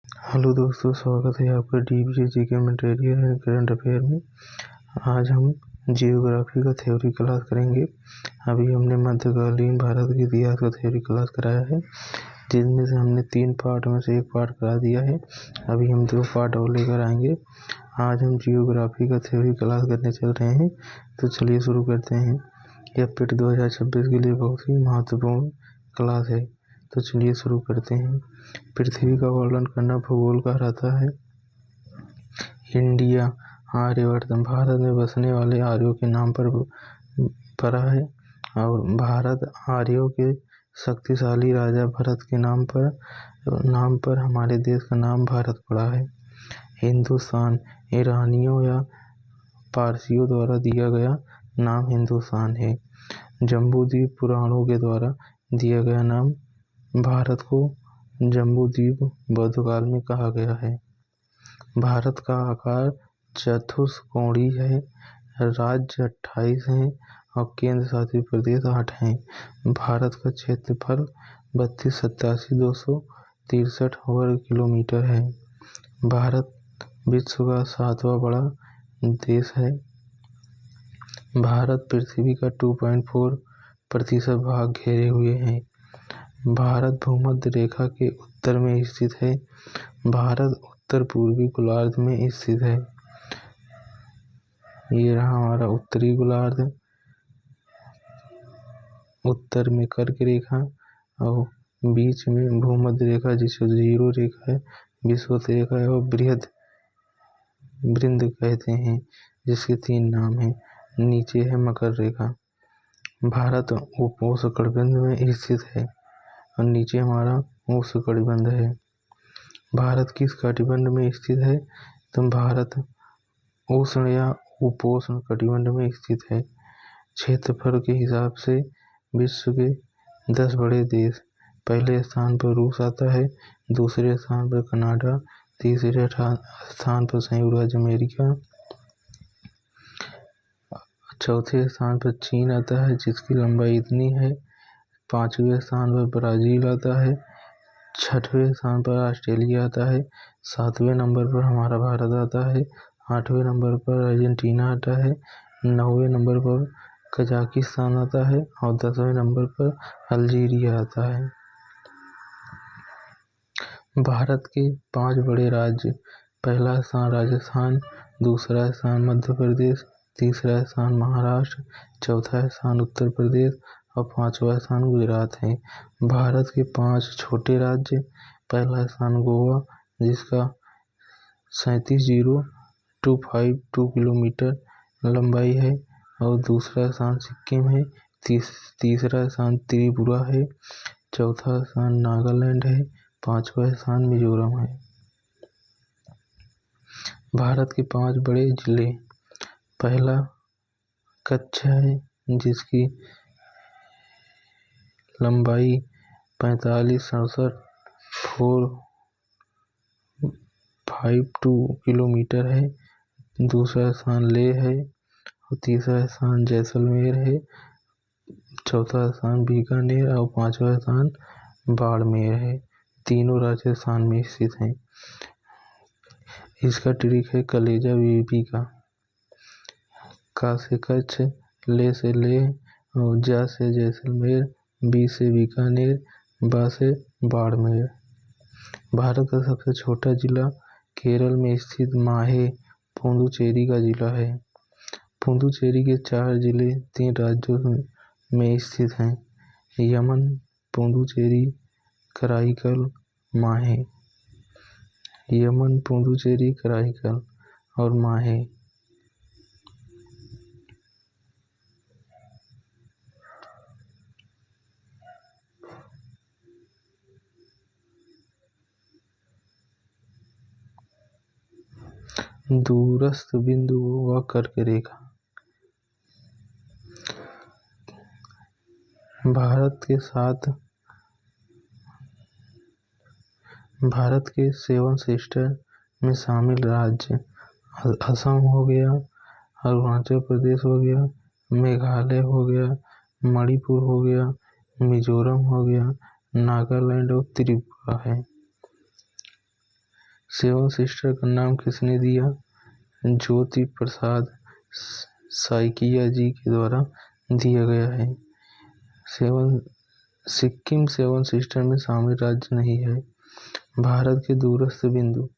Hello दोस्तों, स्वागत है आपका dBA GK material and current affair में। आज हम जियोग्राफी का थ्योरी क्लास करेंगे। अभी हमने मध्यकालीन भारत के इतिहास का थ्योरी क्लास कराया है, जिसमें से हमने 3 पार्ट में से 1 पार्ट करा दिया है। अभी हम 2 पार्ट और लेकर आएंगे। आज हम जियोग्राफी का थ्योरी क्लास करने चल रहे हैं, तो चलिए शुरू करते हैं। यह पिट 2026 के लिए बहुत ही महत्वपूर्ण क्लास है, तो चलिए शुरू करते हैं। पृथ्वी का वर्णन करना भूगोल कहलाता है। इंडिया आर्यवर्त भारत में बसने वाले आर्यों के नाम पर पड़ा है, और भारत आर्यों के शक्तिशाली राजा भरत के नाम पर हमारे देश का नाम भारत पड़ा है। हिंदुस्तान ईरानियों या पारसियों द्वारा दिया गया नाम हिंदुस्तान है। जम्बूद्वीप पुराणों के द्वारा दिया गया नाम भारत को जम्बूद्वीप बौद्धकाल में कहा गया है। भारत का आकार चतुष्कोणीय है। राज्य 28 हैं और केंद्र शासित प्रदेश 8 हैं। भारत का क्षेत्रफल 32,87,263 वर्ग किलोमीटर है। भारत विश्व का 7वां बड़ा देश है। भारत पृथ्वी का 2.4% भाग घेरे हुए है। भारत भूमध्य रेखा के उत्तर में स्थित है। भारत उत्तर पूर्वी गोलार्ध में स्थित है। ये रहा हमारा उत्तरी गोलार्ध, उत्तर में कर्क रेखा और बीच में भूमध्य रेखा, जिसे जीरो रेखा है, विषुवत रेखा है और वृंद कहते हैं, जिसके 3 नाम हैं। नीचे है मकर रेखा। भारत उपोष्णकटिबंध में स्थित है और नीचे हमारा उष्णकटिबंध है। भारत किस कटिबंध में स्थित है? तो भारत उष्ण या उपोष्ण कटिबंध में स्थित है। क्षेत्रफल के हिसाब से विश्व के 10 बड़े देश। पहले स्थान पर रूस आता है, दूसरे स्थान पर कनाडा, तीसरे स्थान पर संयुक्त राज्य अमेरिका, चौथे स्थान पर चीन आता है, जिसकी लंबाई इतनी है। 5वें स्थान पर ब्राजील आता है, 6वें स्थान पर ऑस्ट्रेलिया आता है, 7वें नंबर पर हमारा भारत आता है, 8वें नंबर पर अर्जेंटीना आता है, 9वें नंबर पर कजाकिस्तान आता है और 10वें नंबर पर अल्जीरिया आता है। भारत के 5 बड़े राज्य। पहला स्थान राजस्थान, दूसरा स्थान मध्य प्रदेश, तीसरा स्थान महाराष्ट्र, चौथा स्थान उत्तर प्रदेश और 5वां स्थान गुजरात है। भारत के 5 छोटे राज्य। पहला स्थान गोवा, जिसका 37,252 किलोमीटर लंबाई है, और दूसरा स्थान सिक्किम है। तीसरा स्थान त्रिपुरा है, चौथा स्थान नागालैंड है, 5वां स्थान मिजोरम है। भारत के 5 बड़े जिले। पहला कच्छ है, जिसकी लंबाई 45,67,452 किलोमीटर है। दूसरा स्थान लेह है और तीसरा स्थान जैसलमेर है, चौथा स्थान बीकानेर और 5वां स्थान बाड़मेर है। तीनों राजस्थान में स्थित हैं। इसका ट्रिक है कलेजा बीबी का से कच्छ, ले से लेह और जा से जैसलमेर, बी से बीकानेर, बा से बाड़मेर। भारत का सबसे छोटा जिला केरल में स्थित माहे पुडुचेरी का जिला है। पुडुचेरी के 4 जिले 3 राज्यों में स्थित हैं: यमन, पुडुचेरी, कराईकल, माहे। यमन, पुडुचेरी, कराईकल और माहे। दूरस्थ बिंदु व कर्क रेखा। भारत के 7 सिस्टर में शामिल राज्य असम हो गया, अरुणाचल प्रदेश हो गया, मेघालय हो गया, मणिपुर हो गया, मिजोरम हो गया, नागालैंड और त्रिपुरा है। सेवन सिस्टर का नाम किसने दिया? ज्योति प्रसाद साइकिया जी के द्वारा दिया गया है। सिक्किम सेवन सिस्टर में शामिल राज्य नहीं है। भारत के दूरस्थ बिंदु।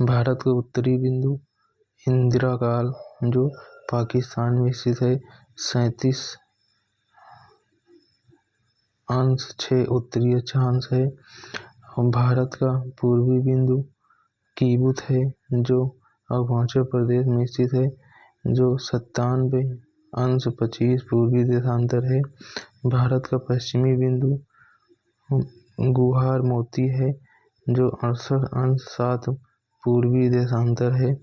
भारत का उत्तरी बिंदु इंदिरा काल जो पाकिस्तान में स्थित है 37.6 उत्तरी अक्षांश है। और भारत का पूर्वी बिंदु कीबुत है जो अरुणाचल प्रदेश में स्थित है जो 97.25 पूर्वी देशांतर है। भारत का पश्चिमी बिंदु गुहार मोती है जो 68.7 पूर्वी देशांतर है।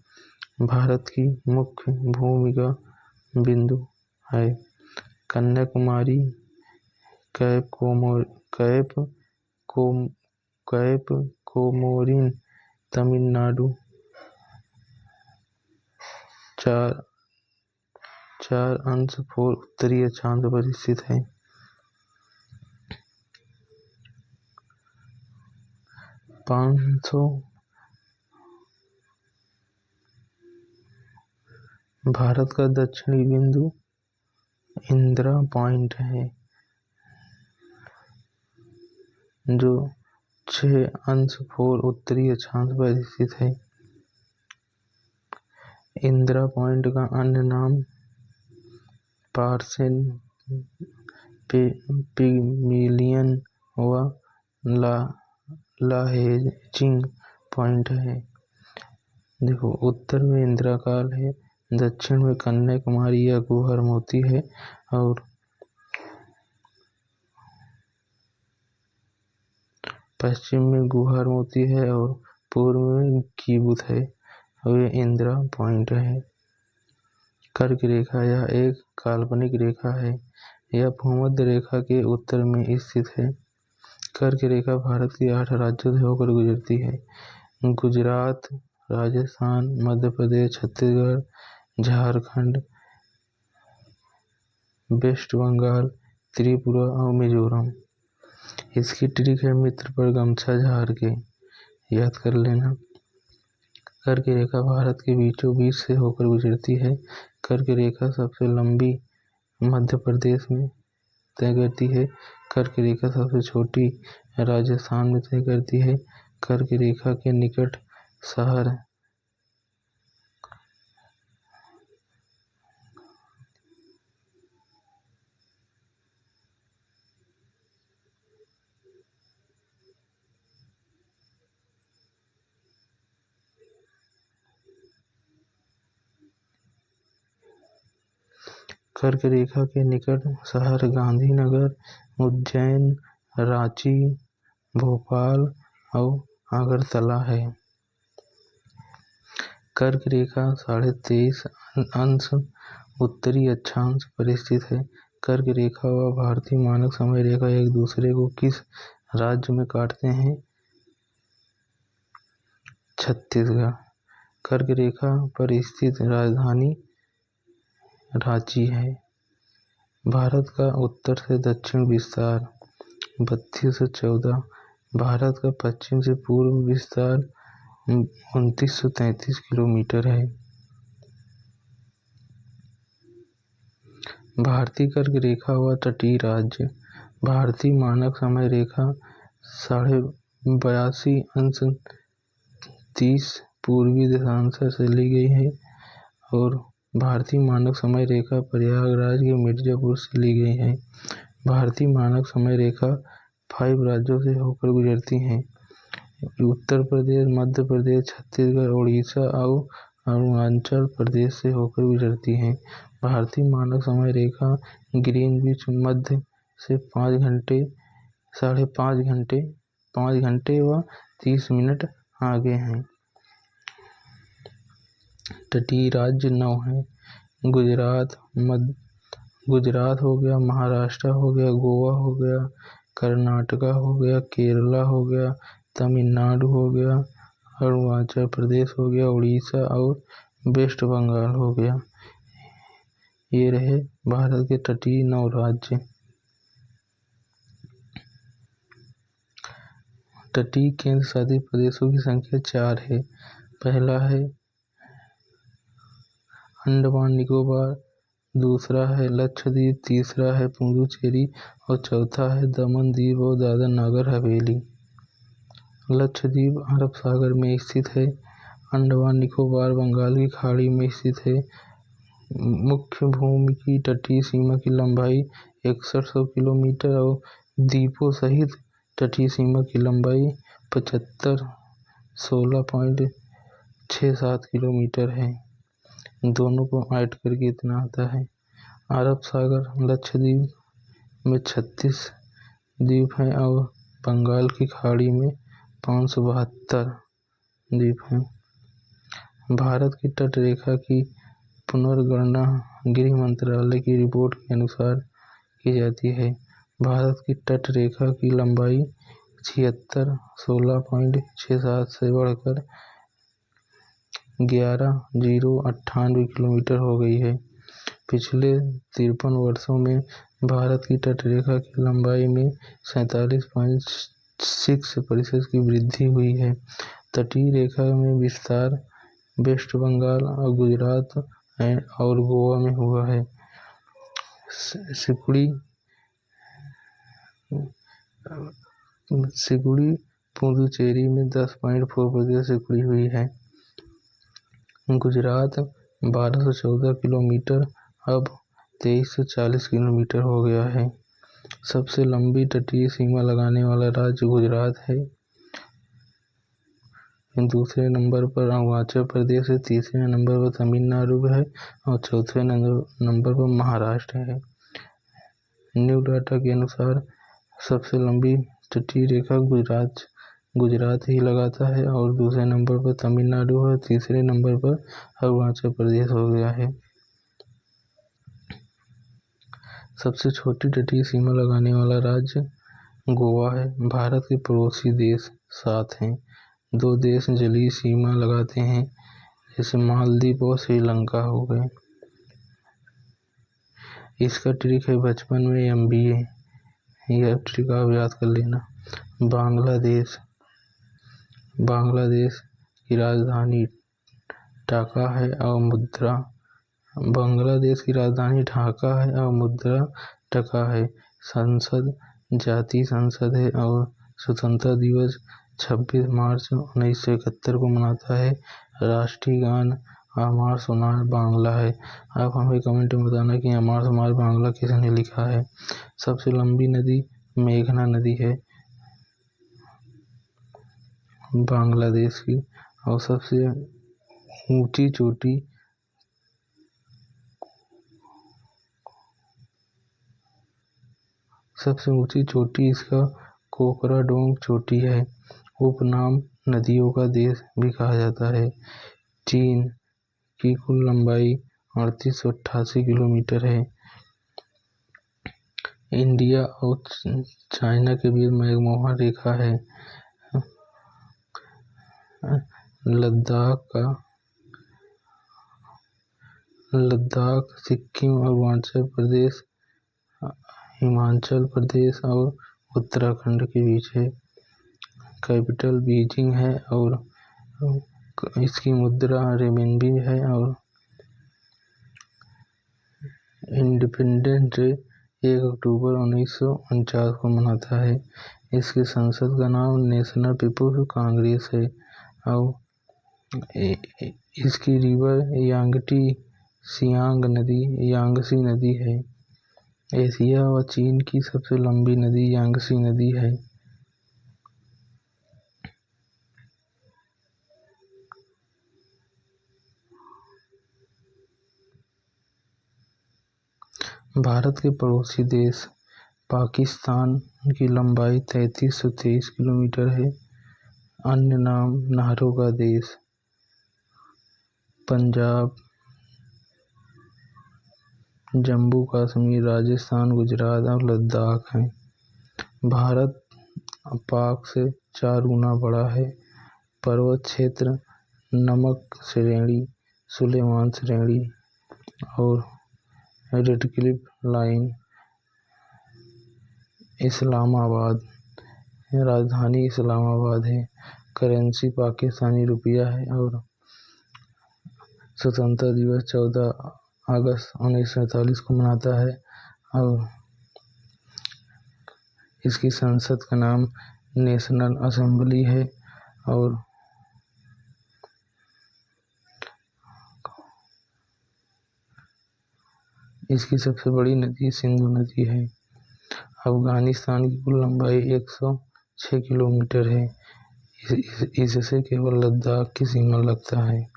भारत की मुख्य भूमिका बिंदु है कन्याकुमारी, कैप कोमोरिन तमिलनाडु 4.4 उत्तरी अक्षांश पर स्थित है। भारत का दक्षिणी बिंदु इंदिरा पॉइंट है जो 6.4 उत्तरी अक्षांश पर स्थित है। इंदिरा पॉइंट का अन्य नाम पार्सेल पिगमिलियन व लाहेजिंग पॉइंट है। देखो उत्तर में इंदिरा काल है, दक्षिण में कन्याकुमारी या गुहर मोती है और पश्चिम में गुहर मोती है और पूर्व में कीबुत है और ये इंदिरा पॉइंट है। कर्क रेखा यह एक काल्पनिक रेखा है। यह भूमध्य रेखा के उत्तर में स्थित है। कर्क रेखा भारत के 8 राज्यों से होकर गुजरती है। गुजरात, राजस्थान, मध्य प्रदेश, छत्तीसगढ़, झारखंड, वेस्ट बंगाल, त्रिपुरा और मिजोरम। इसकी ट्रिक है मित्र पर गमछा झाड़ के, याद कर लेना। कर्क रेखा भारत के बीचों बीच से होकर गुजरती है। कर्क रेखा सबसे लंबी मध्य प्रदेश में तय करती है। कर्क रेखा सबसे छोटी राजस्थान में तय करती है। कर्क रेखा के निकट शहर कर्क रेखा के निकट शहर गांधीनगर, उज्जैन, रांची, भोपाल और अगरतला है। कर्क रेखा 23.5 उत्तरी अक्षांश पर स्थित है। कर्क रेखा व भारतीय मानक समय रेखा एक दूसरे को किस राज्य में काटते हैं? छत्तीसगढ़। कर्क रेखा पर स्थित राजधानी रांची है। भारत का उत्तर से दक्षिण विस्तार 3214। भारत का पश्चिम से पूर्व विस्तार 2933 किलोमीटर है। भारतीय कर्क रेखा व तटीय राज्य। भारतीय मानक समय रेखा 82.30 पूर्वी देशांश से ली गई है और भारतीय मानक समय रेखा प्रयागराज के मिर्जापुर से ली गई है। भारतीय मानक समय रेखा 5 राज्यों से होकर गुजरती है। उत्तर प्रदेश, मध्य प्रदेश, छत्तीसगढ़, उड़ीसा और अरुणाचल प्रदेश से होकर गुजरती है। भारतीय मानक समय रेखा ग्रीनविच मध्य से 5 घंटे, 5 घंटे व 30 मिनट आगे है। तटीय राज्य 9 है। गुजरात हो गया, महाराष्ट्र हो गया, गोवा हो गया, कर्नाटका हो गया, केरला हो गया, तमिलनाडु हो गया, अरुणाचल प्रदेश हो गया, उड़ीसा और वेस्ट बंगाल हो गया। ये रहे भारत के तटीय 9 राज्य। तटीय केंद्र शासित प्रदेशों की संख्या 4 है। पहला है अंडमान निकोबार, दूसरा है लक्षद्वीप, तीसरा है पुडुचेरी और चौथा है दमन दीव और दादर नगर हवेली। लक्षद्वीप अरब सागर में स्थित है। अंडमान निकोबार बंगाल की खाड़ी में स्थित है। मुख्य भूमि की तटीय सीमा की लंबाई 6100 किलोमीटर और द्वीपों सहित तटीय सीमा की लंबाई 75 16.67 किलोमीटर है। दोनों को ऐड करके इतना आता है। अरब सागर लक्षद्वीप में 36 द्वीप हैं और बंगाल की खाड़ी में 572 द्वीप हैं। भारत की तट रेखा की पुनर्गणना गृह मंत्रालय की रिपोर्ट के अनुसार की जाती है। भारत की तट रेखा की लंबाई 76 16.67 से बढ़कर 11,098 किलोमीटर हो गई है। पिछले 53 वर्षों में भारत की तट रेखा की लंबाई में 47.6% की वृद्धि हुई है। तटीय रेखा में विस्तार वेस्ट बंगाल और गुजरात और गोवा में हुआ है। सिकुड़ी पुडुचेरी में 10.4% सिकुड़ी हुई है। गुजरात 1214 किलोमीटर अब 2340 किलोमीटर हो गया है। सबसे लंबी तटीय सीमा लगाने वाला राज्य गुजरात है। दूसरे नंबर पर अरुणाचल प्रदेश है, तीसरे नंबर पर तमिलनाडु है और चौथे नंबर पर महाराष्ट्र है। न्यू डाटा के अनुसार सबसे लंबी तटीय रेखा गुजरात ही लगाता है और दूसरे नंबर पर तमिलनाडु है, तीसरे नंबर पर अरुणाचल प्रदेश हो गया है। सबसे छोटी तटीय सीमा लगाने वाला राज्य गोवा है। भारत के पड़ोसी देश 7 हैं। 2 देश जलीय सीमा लगाते हैं, जैसे मालदीव और श्रीलंका हो गए। इसका ट्रिक है बचपन में MBA, यह ट्रिक आप याद कर लेना। बांग्लादेश की राजधानी ढाका है और मुद्रा टका है। संसद जातीय संसद है और स्वतंत्रता दिवस 26 मार्च 1971 को मनाता है। राष्ट्रीय गान अमार सोनार बांग्ला है। आप हमें कमेंट में बताना कि अमार सोनार बांग्ला किसने लिखा है। सबसे लंबी नदी मेघना नदी है बांग्लादेश की और सबसे ऊंची चोटी इसका कोकराडोंग चोटी है। उपनाम नदियों का देश भी कहा जाता है। चीन की कुल लंबाई 3888 किलोमीटर है। इंडिया और चाइना के बीच मैकमोहन रेखा है। लद्दाख सिक्किम अरुणाचल प्रदेश हिमाचल प्रदेश और उत्तराखंड के बीच है। कैपिटल बीजिंग है और इसकी मुद्रा रेमिनबी है और इंडिपेंडेंस डे 1 अक्टूबर 1949 को मनाता है। इसके संसद का नाम नेशनल पीपुल्स कांग्रेस है और इसकी रिवर यांगसी नदी है। एशिया व चीन की सबसे लंबी नदी यांगसी नदी है। भारत के पड़ोसी देश पाकिस्तान की लंबाई 3323 किलोमीटर है। अन्य नाम नहरों का देश पंजाब, जम्मू कश्मीर, राजस्थान, गुजरात और लद्दाख हैं। भारत पाक से 4 गुना बड़ा है। पर्वत क्षेत्र नमक श्रेणी, सुलेमान श्रेणी और रेड क्लिफ लाइन, इस्लामाबाद राजधानी इस्लामाबाद है। करेंसी पाकिस्तानी रुपया है और स्वतंत्रता दिवस 14 अगस्त 1947 को मनाता है और इसकी संसद का नाम नेशनल असेंबली है और इसकी सबसे बड़ी नदी सिंधु नदी है। अफगानिस्तान की कुल लंबाई 106 किलोमीटर है। इससे केवल लद्दाख की सीमा लगता है।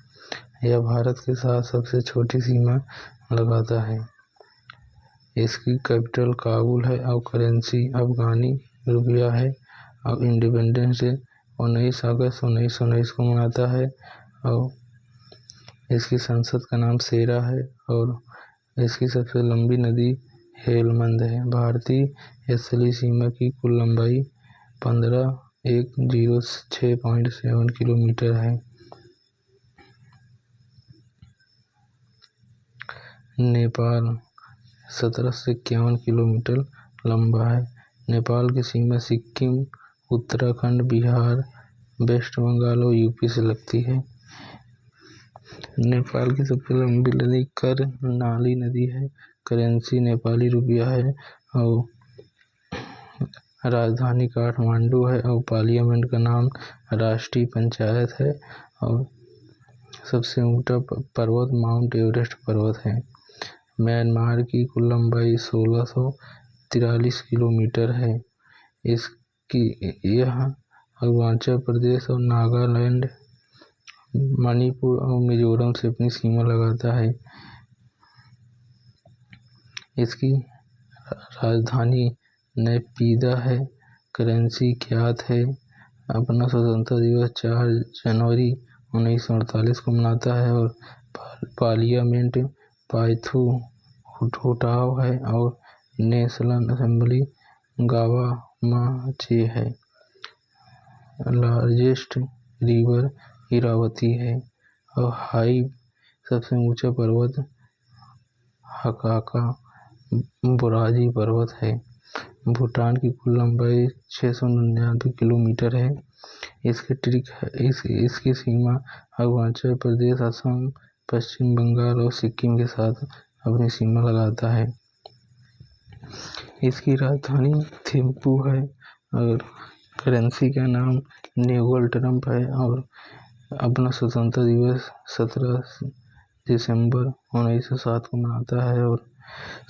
यह भारत के साथ सबसे छोटी सीमा लगाता है। इसकी कैपिटल काबुल है और करेंसी अफगानी रुपया है और इंडिपेंडेंस डे 19 अगस्त 1919 को मनाता है और इसकी संसद का नाम सेरा है और इसकी सबसे लंबी नदी हेलमंद है। भारतीय स्थलीय सीमा की कुल लंबाई 15,106.7 किलोमीटर है। नेपाल 1751 किलोमीटर लंबा है। नेपाल की सीमा सिक्किम, उत्तराखंड, बिहार, वेस्ट बंगाल और यूपी से लगती है। नेपाल की सबसे लंबी नदी कर्णाली नदी है। करेंसी नेपाली रुपया है और राजधानी काठमांडू है और पार्लियामेंट का नाम राष्ट्रीय पंचायत है और सबसे ऊंचा पर्वत माउंट एवरेस्ट पर्वत है। म्यांमार की कुल लंबाई 1643 किलोमीटर है। यह अरुणाचल प्रदेश और नागालैंड, मणिपुर और मिजोरम से अपनी सीमा लगाता है। इसकी राजधानी नैपीदा है। करेंसी क्यात है। अपना स्वतंत्रता दिवस 4 जनवरी 1948 को मनाता है और पार्लियामेंट पाइथू हुटाओ है और नेशनल असेंबली गावामाचे है। लार्जेस्ट रिवर इरावती है और सबसे ऊंचा पर्वत हकाका बुराजी पर्वत है। भूटान की कुल लंबाई 699 किलोमीटर है। इसकी सीमा अरुणाचल प्रदेश, असम, पश्चिम बंगाल और सिक्किम के साथ अपनी सीमा लगाता है। इसकी राजधानी थिम्पू है और करेंसी का नाम न्यूगल ट्रम्प है और अपना स्वतंत्रता दिवस 17 दिसंबर 1907 को मनाता है और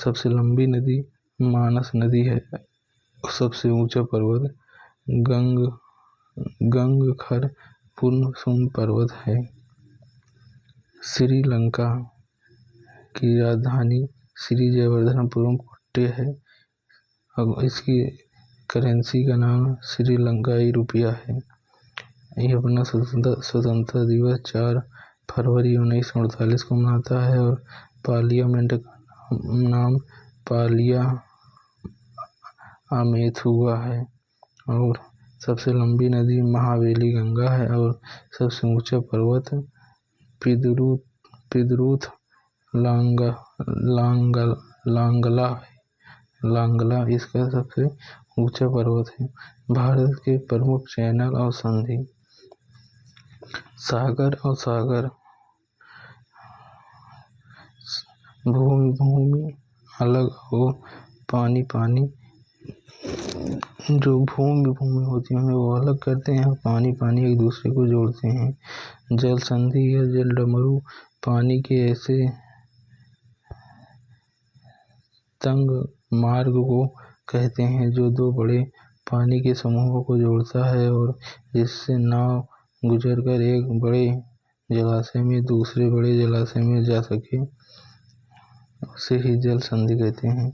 सबसे लंबी नदी मानस नदी है। सबसे ऊंचा पर्वत गंगखर पुनसुम पर्वत है। श्रीलंका की राजधानी श्री जयवर्धनपुरम कोट्टे है और इसकी करेंसी का नाम श्रीलंकाई रुपया है। यह अपना स्वतंत्रता दिवस 4 फरवरी 1948 को मनाता है और पार्लियामेंट का नाम पालिया अमेथुआ है और सबसे लंबी नदी महावेली गंगा है और सबसे ऊंचा पर्वत पिदरूथ लांगला इसका सबसे ऊंचा पर्वत है। भारत के प्रमुख चैनल और संधि सागर और सागर भूमि अलग हो पानी जो भूमि होती है वो अलग करते हैं, पानी एक दूसरे को जोड़ते हैं। जल संधि या जल डमरू पानी के ऐसे तंग मार्ग को कहते हैं जो दो बड़े पानी के समूहों को जोड़ता है और जिससे नाव गुजरकर एक बड़े जलाशय में दूसरे बड़े जलाशय में जा सके, उसे ही जल संधि कहते हैं।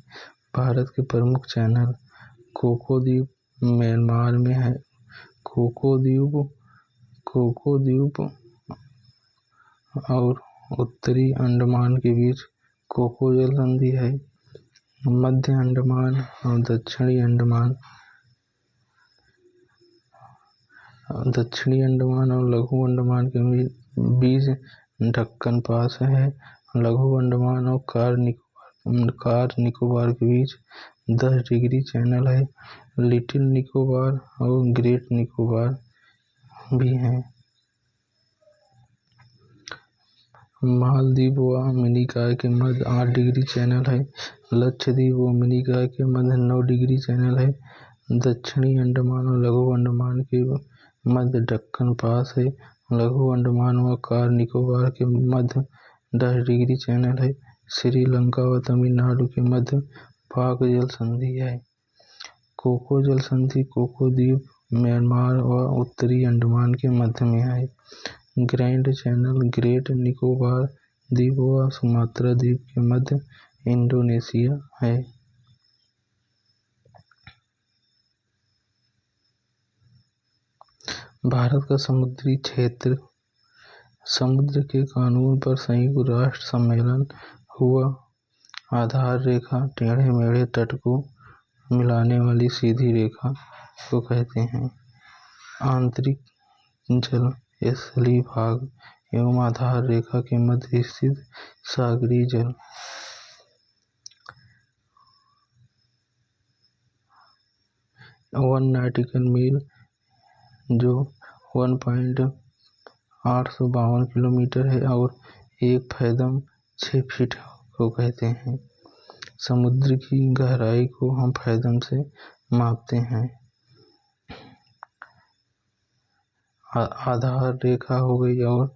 भारत के प्रमुख चैनल कोको द्वीप म्यांमार में है। कोको द्वीप और उत्तरी अंडमान के बीच कोको जल संधि है। मध्य अंडमान और दक्षिणी अंडमान और लघु अंडमान के बीच ढक्कन पास है। लघु अंडमान और कार निकोबार के बीच 10 डिग्री चैनल है। लिटिल निकोबार और ग्रेट निकोबार भी हैं। मालदीव व मिनिकॉय के मध्य 8 डिग्री चैनल है। लक्षद्वीप व मिनिकॉय के मध्य 9 डिग्री चैनल है। दक्षिणी अंडमान और लघु अंडमान के मध्य दक्कन पास है। लघु अंडमान व कार निकोबार के मध्य 10 डिग्री चैनल है। श्रीलंका व तमिलनाडु के मध्य पाक जल संधि है। कोको जल संधि कोको द्वीप, म्यांमार व उत्तरी अंडमान के मध्य में है। ग्रैंड चैनल ग्रेट निकोबार द्वीप व सुमात्रा द्वीप के मध्य इंडोनेशिया है। भारत का समुद्री क्षेत्र। समुद्र के कानून पर संयुक्त राष्ट्र सम्मेलन हुआ। आधार रेखा टेढ़े मेढ़े तट को मिलाने वाली सीधी रेखा को कहते हैं। आंतरिक जल स्थलीय भाग एवं आधार रेखा के मध्य स्थित सागरीय जल। 1 नॉटिकल मील जो 1.852 किलोमीटर है और 1 फैदम 6 फीट को कहते हैं। समुद्र की गहराई को हम फैदम से मापते हैं। आधार रेखा हो गई और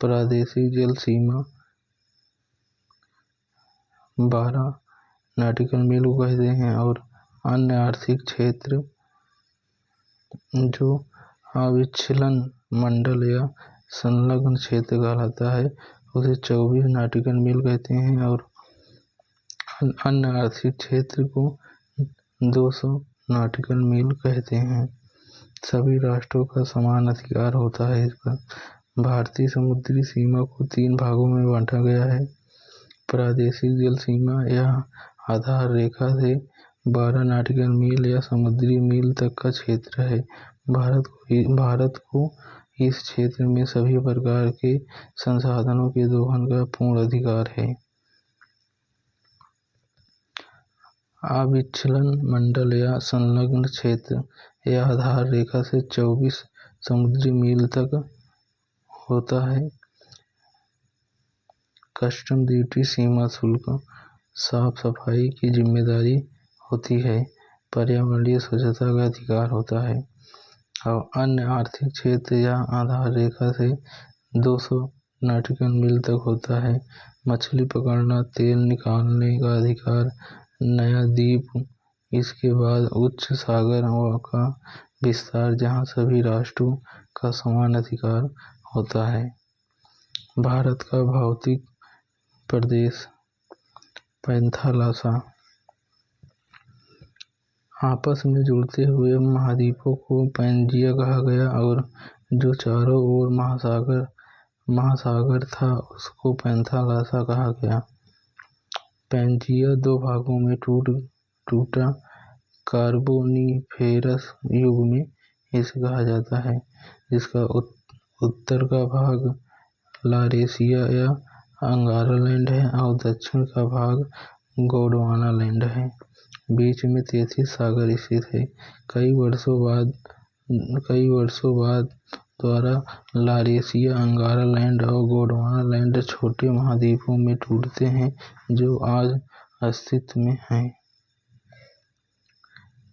प्रादेशिक जल सीमा 12 नॉटिकल मील को कहते हैं और अन्य आर्थिक क्षेत्र जो अविचलन मंडल या संलग्न क्षेत्र कहलाता है उसे 24 नॉटिकल मील कहते हैं और अन्य आर्थिक क्षेत्र को 200 नॉटिकल मील कहते हैं। सभी राष्ट्रों का समान अधिकार होता है इस पर। भारतीय समुद्री सीमा को 3 भागों में बांटा गया है। प्रादेशिक जल सीमा यह आधार रेखा से 12 नॉटिकल मील या समुद्री मील तक का क्षेत्र है। भारत को इस क्षेत्र में सभी प्रकार के संसाधनों के दोहन का पूर्ण अधिकार है। अविचलन मंडल या संलग्न क्षेत्र यह आधार रेखा से 24 समुद्री मील तक होता है। कस्टम ड्यूटी सीमा शुल्क साफ सफाई की जिम्मेदारी होती है। पर्यावरणीय स्वच्छता का अधिकार होता है और अन्य आर्थिक क्षेत्र या आधार रेखा से 200 नॉटिकल मील तक होता है। मछली पकड़ना, तेल निकालने का अधिकार, नया द्वीप, इसके बाद उच्च सागर का विस्तार जहां सभी राष्ट्रों का समान अधिकार होता है। भारत का भौतिक प्रदेश पैंथालासा। आपस में जुड़ते हुए महाद्वीपों को पैंजिया कहा गया और जो चारों ओर महासागर था उसको पैंथालासा कहा गया। पैंजिया 2 भागों में टूटा। कार्बोनिफेरस युग में इसे कहा जाता है, जिसका उत्तर का भाग लारेशिया या अंगारा लैंड है और दक्षिण का भाग गोंडवाना लैंड है। बीच में 33 सागर स्थित है। कई वर्षों बाद द्वारा लारेशिया, अंगारा लैंड और गोंडवाना लैंड छोटे महाद्वीपों में टूटते हैं जो आज अस्तित्व में हैं।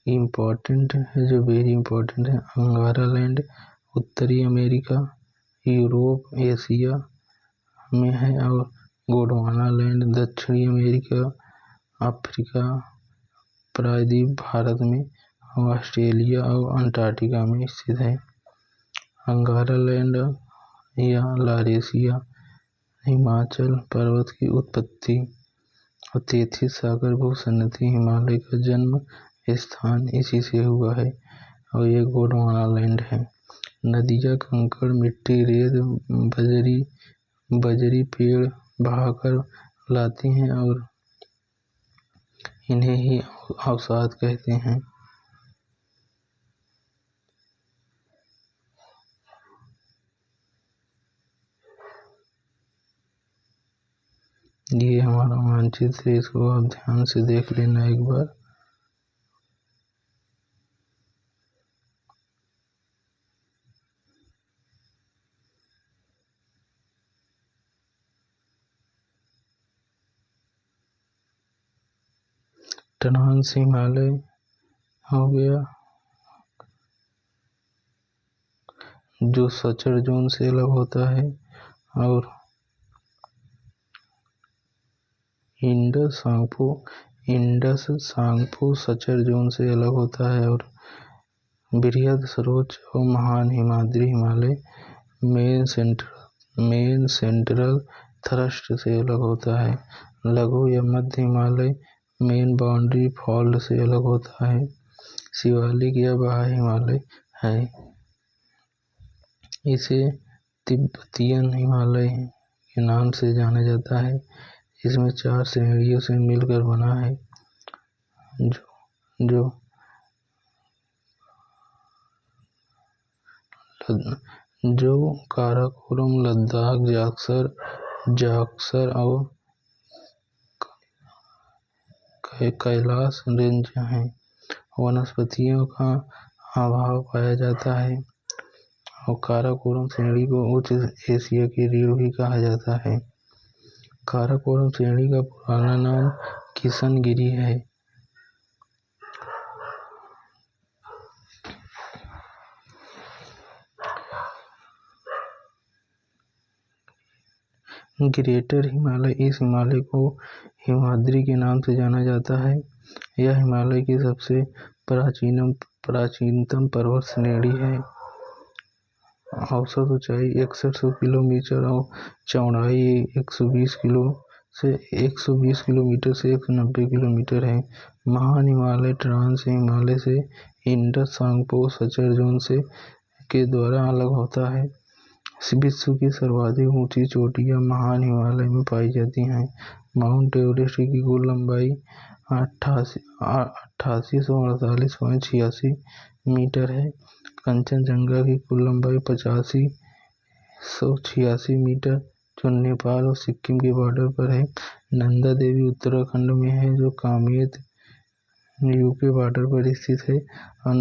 इम्पोर्टेंट है जो वेरी इम्पोर्टेंट है। अंगारा लैंड उत्तरी अमेरिका, यूरोप, एशिया में है और गोंडवाना लैंड दक्षिणी अमेरिका, अफ्रीका, प्रायद्वीप भारत में और ऑस्ट्रेलिया और अंटार्कटिका में स्थित है। अंगारा लैंड या लारेशिया हिमाचल पर्वत की उत्पत्ति और 33 सागर भूसन्निधि हिमालय का जन्म स्थान इसी से हुआ है और ये गोंडवाना लैंड है। नदियाँ कंकड़, मिट्टी, रेत, बजरी पेड़ बहाकर लाती हैं और इन्हें ही अवसाद कहते हैं। ये हमारा मानचित्र है, इसको आप ध्यान से देख लेना एक बार। ट्रांस हिमालय हो गया जो सचर जोन से अलग होता है, और इंडस सांगपो सचर जोन से अलग होता है, और बृहद सर्वोच्च और महान Himadri Himalaya main central thrust से अलग होता है। लघु या मध्य हिमालय मेन बाउंड्री फॉल्ट से अलग होता है। शिवालिक या बाह्य हिमालय है, इसे तिब्बतियन हिमालय के नाम से जाना जाता है। इसमें 4 श्रेणियों से मिलकर बना है, जो काराकोरम, लद्दाख, जाक्सर और कैलाश रेंज हैं। वनस्पतियों का अभाव पाया जाता है, और काराकोरम श्रेणी को उच्च एशिया की रीढ़ भी कहा जाता है। काराकोरम श्रेणी का पुराना नाम किशनगिरी है। ग्रेटर हिमालय, इस हिमालय को हिमाद्री के नाम से जाना जाता है। यह हिमालय की सबसे प्राचीनतम पर्वत श्रेणी है। औसत ऊंचाई 6100 किलोमीटर और चौड़ाई 120 किलोमीटर से 190 किलोमीटर है। महान हिमालय ट्रांस हिमालय से इंडस सांगपो सचर जोन से के द्वारा अलग होता है। विश्व की सर्वाधिक ऊंची चोटियां महान हिमालय में पाई जाती हैं। माउंट एवरेस्ट की कुल लंबाई 8848.86 मीटर है। कंचनजंगा की कुल लंबाई 8586 मीटर, जो नेपाल और सिक्किम के बॉर्डर पर है। नंदा देवी उत्तराखंड में है, जो कामेत यूपी बॉर्डर पर स्थित है। और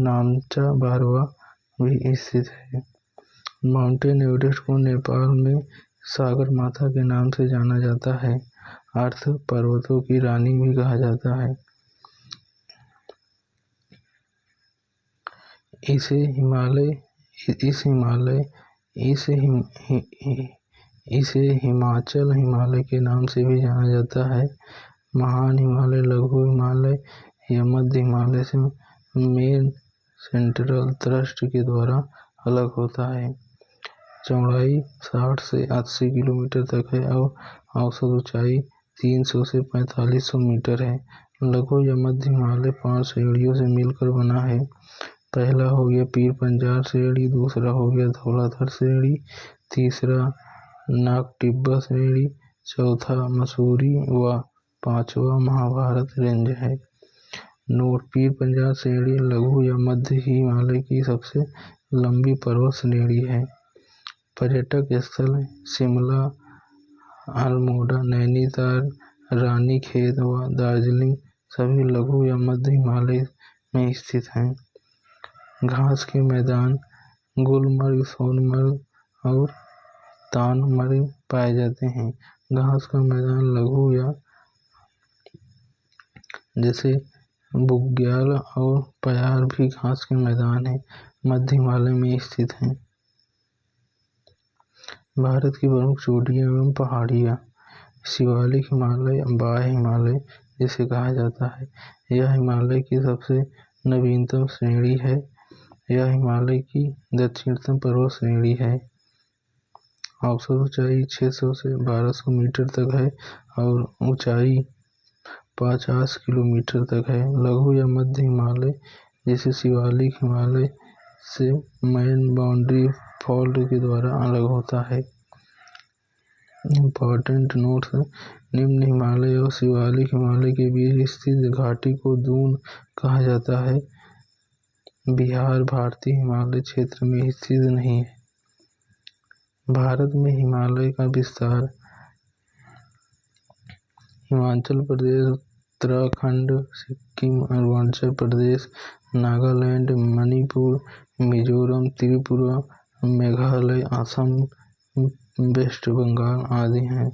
नामचा बारवा भी स्थित है। माउंटेन एवरेस्ट को नेपाल में सागर माता के नाम से जाना जाता है। अर्थ पर्वतों की रानी भी कहा जाता है। इसे हिमाचल हिमालय के नाम से भी जाना जाता है। महान हिमालय, लघु हिमालय या मध्य हिमालय से मेन सेंट्रल थ्रस्ट के द्वारा अलग होता है। चौड़ाई 60 से 80 किलोमीटर तक है, और औसत ऊंचाई 300 से 4500 मीटर है। लघु या मध्य हिमालय 5 श्रेणियों से मिलकर बना है। पहला हो गया पीर पंजाल श्रेणी, दूसरा हो गया धौलाधर श्रेणी, तीसरा नागटिब्बा श्रेणी, चौथा मसूरी व पांचवा महाभारत रेंज है। नोट: पीर पंजाल श्रेणी लघु या मध्य हिमालय की सबसे लंबी पर्वत श्रेणी है। पर्यटक स्थल शिमला, अल्मोड़ा, नैनीताल, रानीखेत व दार्जिलिंग सभी लघु या मध्य हिमालय में स्थित हैं। घास के मैदान गुलमर्ग, सोनमर्ग और तानमर्ग पाए जाते हैं। घास का मैदान लघु या जैसे बुग्याल और प्यार भी घास के मैदान है, मध्य हिमालय में स्थित हैं। भारत की प्रमुख चोटियां एवं पहाड़ियां: शिवालिक हिमालय, बाह्य हिमालय जिसे कहा जाता है, यह हिमालय की सबसे नवीनतम श्रेणी है। यह हिमालय की दक्षिणतम पर्वत श्रेणी है। औसत ऊंचाई 600 से 1200 मीटर तक है, और ऊंचाई 50 किलोमीटर तक है। लघु या मध्य हिमालय जिसे शिवालिक हिमालय से मेन बाउंड्री फॉल्ट के द्वारा अलग होता है। इम्पोर्टेंट नोट्स: निम्न हिमालय और शिवालिक हिमालय के बीच स्थित घाटी को दून कहा जाता है। बिहार भारतीय हिमालय क्षेत्र में स्थित नहीं है। भारत में हिमालय का विस्तार हिमाचल प्रदेश, उत्तराखंड, सिक्किम, अरुणाचल प्रदेश, नागालैंड, मणिपुर, मिजोरम, त्रिपुरा, मेघालय, असम, वेस्ट बंगाल आदि हैं।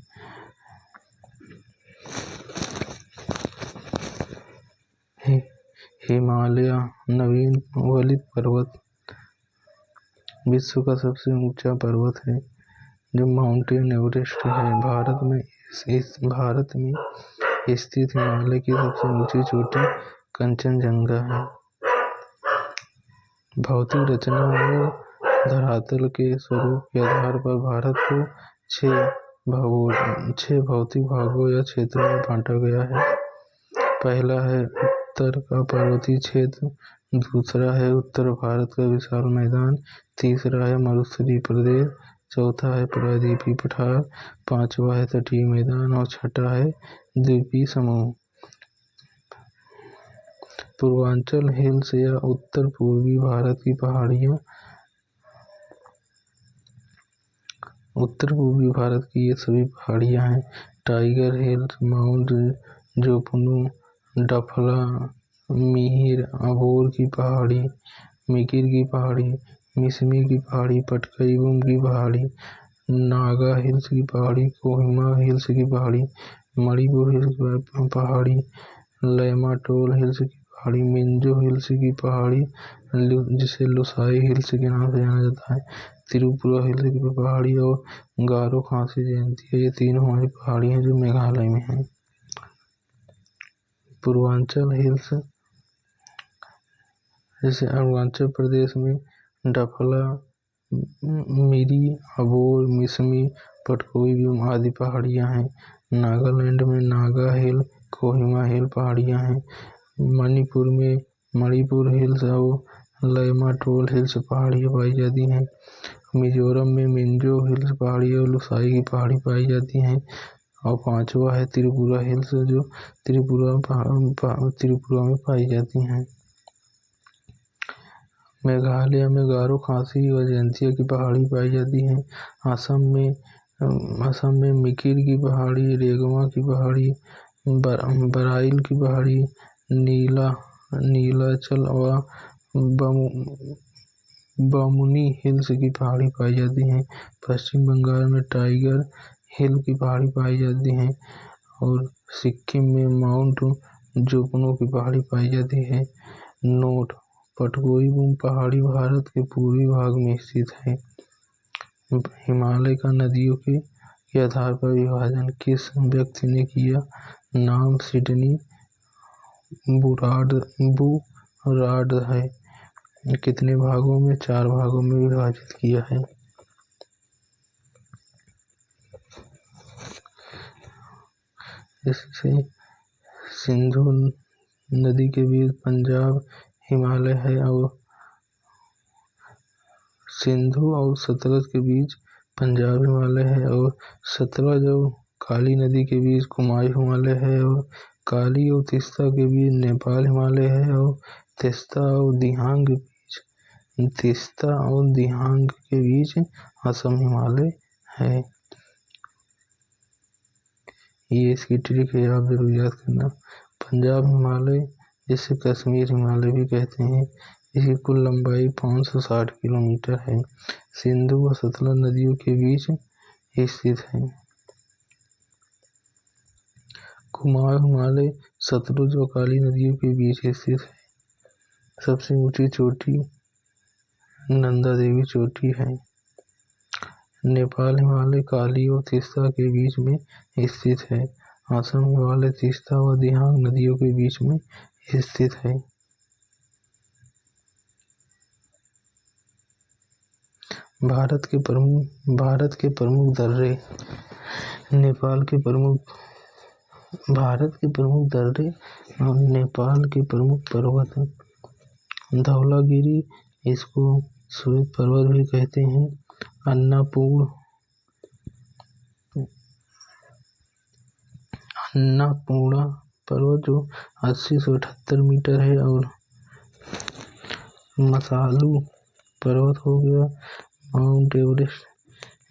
हिमालय नवीनवलित पर्वत विश्व का सबसे ऊंचा पर्वत है जो माउंटेन एवरेस्ट है। भारत में स्थित हिमालय की सबसे ऊंची चोटी कंचनजंगा है। भौतिक रचना और धरातल के स्वरूप के आधार पर भारत को 6 भौतिक भागों या क्षेत्रों में बांटा गया है। पहला है उत्तर का पर्वतीय क्षेत्र, दूसरा है उत्तर भारत का विशाल मैदान, तीसरा है मरुस्थलीय प्रदेश, चौथा है प्रायद्वीपीय पठार, पांचवा है तटीय मैदान और छठा है द्वीपीय समूह। पूर्वांचल हिल्स या उत्तर पूर्वी भारत की पहाड़ियाँ उत्तर पूर्वी भारत की ये सभी पहाड़ियाँ हैं: टाइगर हिल्स, माउंट जोफुनु, डफला, मिहिर, अबोर की पहाड़ी, मिकिर की पहाड़ी, मिसमी की पहाड़ी, पटकाई की पहाड़ी, नागा हिल्स की पहाड़ी, कोहिमा हिल्स की पहाड़ी, मणिपुर हिल्स की पहाड़ी, लैमाटोल हिल्स की पहाड़ी, मिंजो हिल्स की पहाड़ी जिसे लुसाई हिल्स के नाम से जाना जाता है, त्रिपुरा हिल्स की पहाड़ी और गारो खासी जयंती। ये तीनों हमारी पहाड़ी हैं जो मेघालय में हैं। पूर्वांचल हिल्स जैसे अरुणाचल प्रदेश में डफला, मिरी, अबोर, मिसमी, पटकोई आदि पहाड़ियाँ हैं। नागालैंड में नागा हिल, कोहिमा हिल पहाड़ियाँ हैं। मणिपुर में मणिपुर हिल्स और लैमाटोल हिल्स पहाड़ियाँ पाई जाती हैं। मिजोरम में मिंजो हिल्स पहाड़ी और लुसाई की पहाड़ी पाई जाती हैं। और पांचवा है त्रिपुरा हिल्स जो त्रिपुरा में पाई जाती हैं। मेघालय में गारो खासी और जयंतिया की पहाड़ी पाई जाती है। असम में मिकिर की पहाड़ी, रेगमा की पहाड़ी, बराइल की पहाड़ी, नीलाचल और बामुनी हिल्स की पहाड़ी पाई जाती हैं। पश्चिम बंगाल में टाइगर हिल की पहाड़ी पाई जाती हैं और सिक्किम में माउंट जोफुनु की पहाड़ी पाई जाती है। नोट: पटकोई पहाड़ी भारत के पूर्वी भाग में स्थित है। हिमालय का नदियों के आधार पर विभाजन किस व्यक्ति ने किया? नाम सिडनी बुराड़ है। कितने भागों में? 4 भागों में विभाजित किया है। इससे सिंधु नदी के बीच पंजाब हिमालय है और सिंधु और सतलज के बीच पंजाब हिमालय है और सतलज और काली नदी के बीच कुमायूं हिमालय है और काली और तीस्ता के बीच नेपाल हिमालय है और तीस्ता और दिहांग के बीच असम हिमालय है। ये इसकी ट्रिक है, आप जरूर याद करना। पंजाब हिमालय जिसे कश्मीर हिमालय भी कहते हैं, इसकी कुल लंबाई 560 किलोमीटर है। सिंधु व सतलज नदियों के बीच स्थित है। कुमाऊं हिमालय सतलुज और काली नदियों के बीच स्थित है। सबसे ऊंची चोटी नंदा देवी चोटी है। नेपाल हिमालय काली और तीस्ता के बीच में स्थित है। असम हिमालय तीस्ता व दिहांग नदियों के बीच में स्थित है। भारत के प्रमुख दर्रे भारत के प्रमुख दर्रे और नेपाल के प्रमुख पर्वत। धौलागिरी, इसको श्वेत पर्वत भी कहते हैं। अन्नपूर्णा पर्वत जो 80 से 78 मीटर है और मसालू पर्वत हो गया। माउंट एवरेस्ट,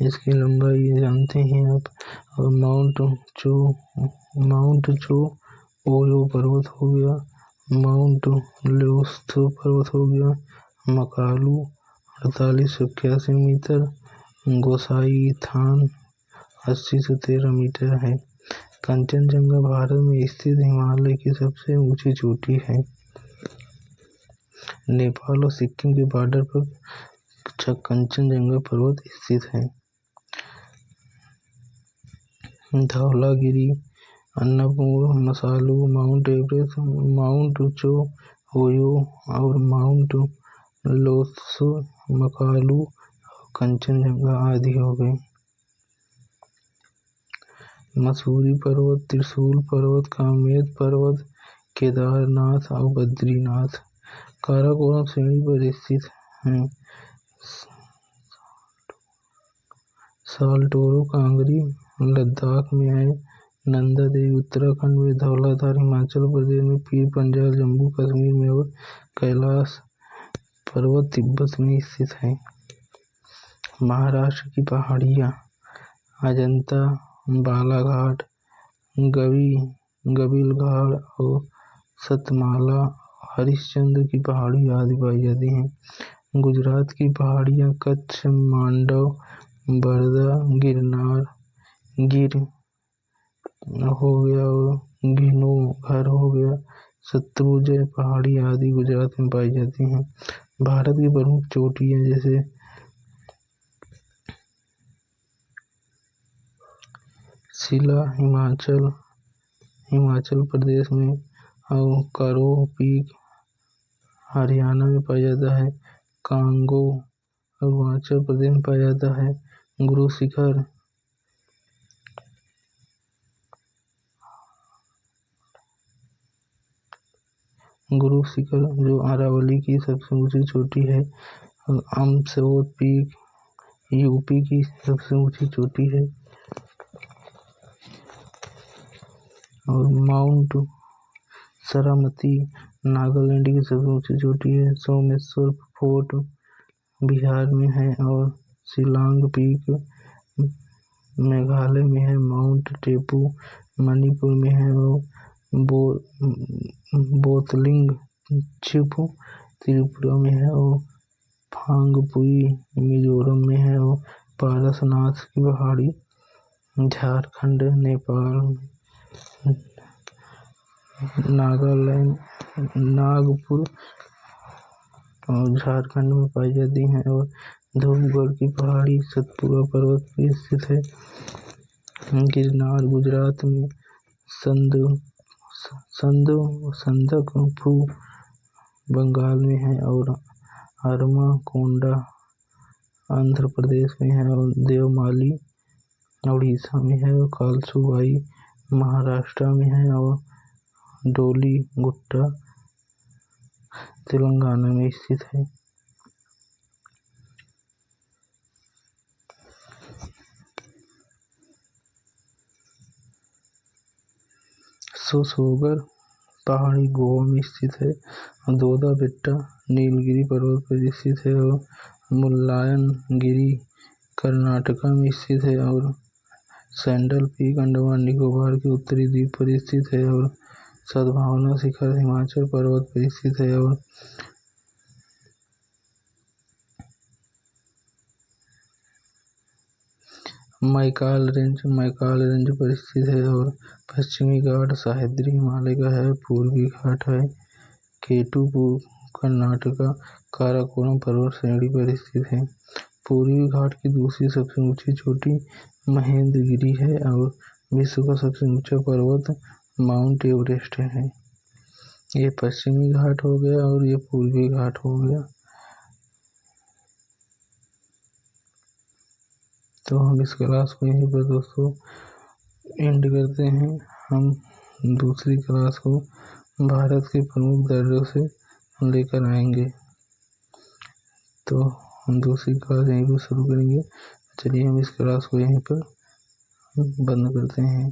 इसकी लंबाई जानते हैं आप। और माउंट चो ओयो पर्वत हो गया। माउंट लेओस्थो पर्वत हो गया। मकालू 4881 मीटर। गोसाई थान 80 से 13 मीटर है। कंचनजंगा भारत में स्थित हिमालय की सबसे ऊंची चोटी है। नेपाल और सिक्किम के बॉर्डर पर कंचनजंगा पर्वत स्थित है। Dhaulagiri, Annapurna, Manaslu, Mount Everest, Mount Cho Oyu और माउंट लोत्सो, मकालू, कंचनजंगा आदि हो गए। मसूरी पर्वत, त्रिशूल पर्वत, कामेत पर्वत, केदारनाथ और बद्रीनाथ काराकोरम श्रेणी पर स्थित हैं। सालटोरो कांगरी लद्दाख में है। नंदा देवी उत्तराखंड में, धौलाधार हिमाचल प्रदेश में, पीर पंजाल जम्मू कश्मीर में और कैलाश पर्वत तिब्बत में स्थित है। महाराष्ट्र की पहाड़ियाँ अजंता, बालाघाट, गविलघाट और सतमाला, हरिश्चंद्र की पहाड़ी आदि पाई जाती हैं। गुजरात की पहाड़ियाँ कच्छ, मांडव, बरदा, गिरनार, गिर हो गया और घिनोघर हो गया, शत्रुंजय पहाड़ी आदि गुजरात में पाई जाती हैं। भारत की प्रमुख चोटियाँ जैसे शिला हिमाचल प्रदेश में और कारो पीक हरियाणा में पाया जाता है। कांगो अरुणाचल प्रदेश में पाया जाता है। गुरु शिखर जो अरावली की सबसे ऊंची चोटी है। अमसोद पीक यूपी की सबसे ऊंची चोटी है। और माउंट सरामती नागालैंड की सबसे ऊंची चोटी है। सोमेश्वर फोर्ट बिहार में है और शिलांग पीक मेघालय में है। माउंट टेपू मणिपुर में है और बोतलिंग छिपू त्रिपुरा में है और फांगपुई मिजोरम में है और पारसनाथ की पहाड़ी झारखंड, नेपाल, नागालैंड, नागपुर और झारखंड में पाई जाती हैं। और धूपगढ़ की पहाड़ी सतपुड़ा पर्वत पर स्थित है। गिरनार गुजरात में, संदकफू बंगाल में है और अरमाकोंडा आंध्र प्रदेश में है और देवमाली उड़ीसा में है और कालसूबाई महाराष्ट्र में है और डोली गुट्टा तेलंगाना में स्थित है। सोसोगर पहाड़ी गोवा में स्थित है। दोदा बेट्टा नीलगिरी पर्वत पर स्थित है और मुल्लायनगिरी कर्नाटका में स्थित है और सैंडल पीक अंडमान निकोबार के उत्तरी द्वीप पर स्थित है और सद्भावना शिखर हिमाचल पर्वत पर स्थित है और मैकाल रेंज पर स्थित है और पश्चिमी घाट सह्याद्री हिमालय का है। पूर्वी घाट है केटुपुर कर्नाटका काराकोरम पर्वत श्रेणी पर स्थित है। पूर्वी घाट की दूसरी सबसे ऊंची चोटी महेंद्रगिरी है और विश्व का सबसे ऊंचा पर्वत माउंट एवरेस्ट है। ये पश्चिमी घाट हो गया और ये पूर्वी घाट हो गया। तो हम इस क्लास को यहीं पर दोस्तों एंड करते हैं। हम दूसरी क्लास को भारत के प्रमुख दर्जों से लेकर आएंगे। तो हम दूसरी क्लास यहीं पर शुरू करेंगे। चलिए हम इस क्लास को यहीं पर बंद करते हैं।